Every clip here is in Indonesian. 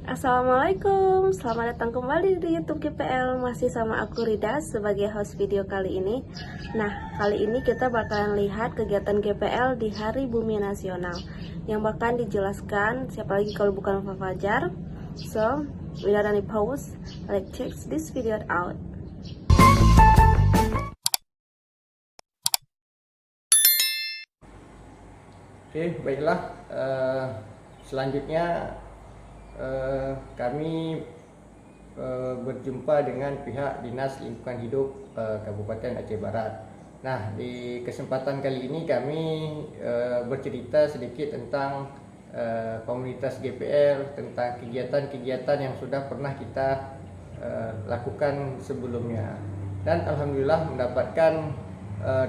Assalamualaikum, selamat datang kembali di YouTube GPL. Masih sama aku Rida sebagai host video kali ini. Nah, kali ini kita bakalan lihat kegiatan GPL di Hari Bumi Nasional yang bahkan dijelaskan siapa lagi kalau bukan Pak Fajar. So, without any pause, let's check this video out. Oke, baiklah. Selanjutnya kami berjumpa dengan pihak Dinas Lingkungan Hidup Kabupaten Aceh Barat. Nah, di kesempatan kali ini kami bercerita sedikit tentang komunitas GPL, tentang kegiatan-kegiatan yang sudah pernah kita lakukan sebelumnya. Dan alhamdulillah mendapatkan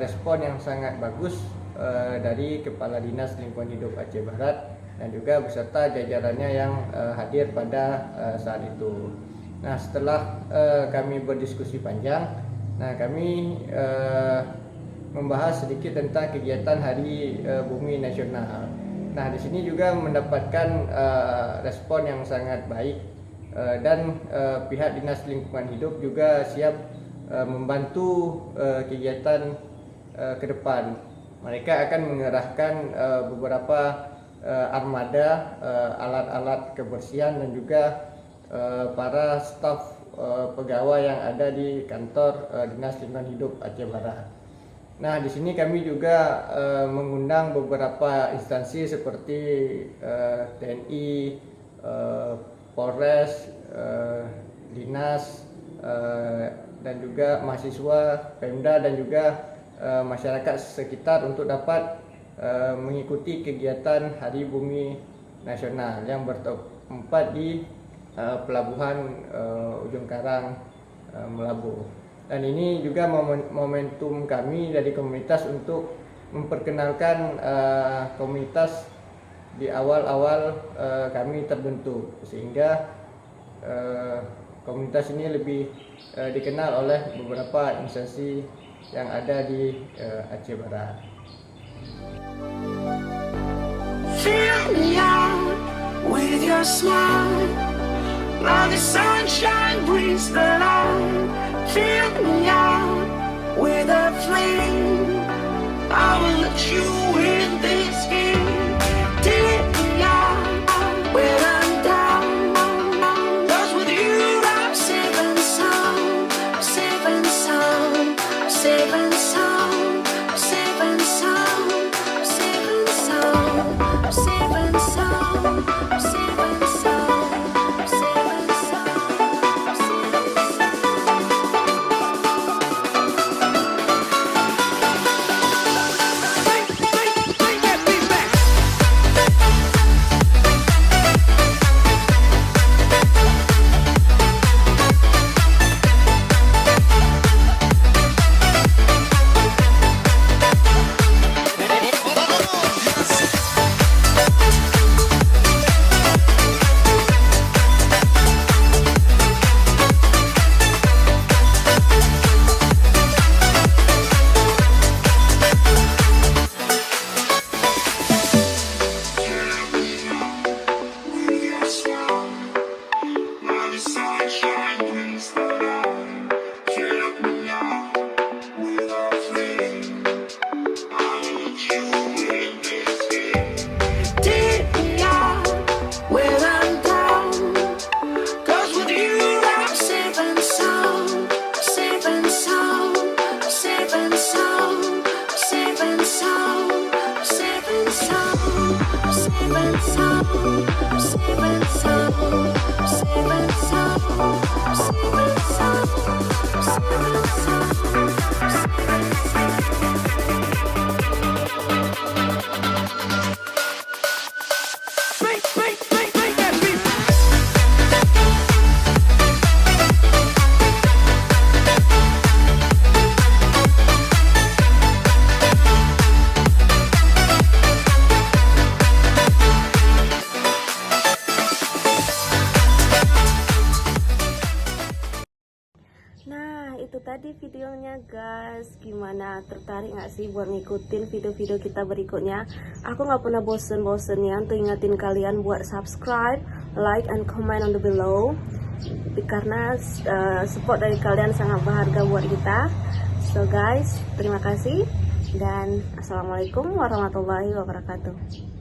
respon yang sangat bagus dari Kepala Dinas Lingkungan Hidup Aceh Barat dan juga beserta jajarannya yang hadir pada saat itu. Nah, setelah kami berdiskusi panjang, kami membahas sedikit tentang kegiatan Hari Bumi Nasional. Nah, di sini juga mendapatkan respon yang sangat baik dan pihak Dinas Lingkungan Hidup juga siap membantu kegiatan ke depan. Mereka akan mengerahkan beberapa armada alat-alat kebersihan dan juga para staf pegawai yang ada di kantor Dinas Lingkungan Hidup Aceh Barat. Nah, di sini kami juga mengundang beberapa instansi seperti TNI, Polres, Dinas, dan juga mahasiswa, Pemda dan juga masyarakat sekitar untuk dapat mengikuti kegiatan Hari Bumi Nasional yang bertempat di Pelabuhan Ujung Karang, Melabu. Dan ini juga momentum kami dari komunitas untuk memperkenalkan komunitas di awal-awal kami terbentuk, sehingga komunitas ini lebih dikenal oleh beberapa instansi yang ada di Aceh Barat. Fill me out with your smile. Now the sunshine brings the light. Fill me out with a flame. I will let you in this game. Take me out when I'm down. 'Cause with you I'm safe and sound. I'm safe and sound. I'm safe and sound. I'm safe and sound. I'm safe and sound. I'm safe and sound. I'm safe and sound. I'm safe and sound. I'm safe and sound. itu tadi videonya guys. Gimana, tertarik nggak sih buat ngikutin video-video kita berikutnya? Aku nggak pernah bosen-bosennya untuk ingetin kalian buat subscribe, like, and comment on the below, karena support dari kalian sangat berharga buat kita. So guys, terima kasih dan assalamualaikum warahmatullahi wabarakatuh.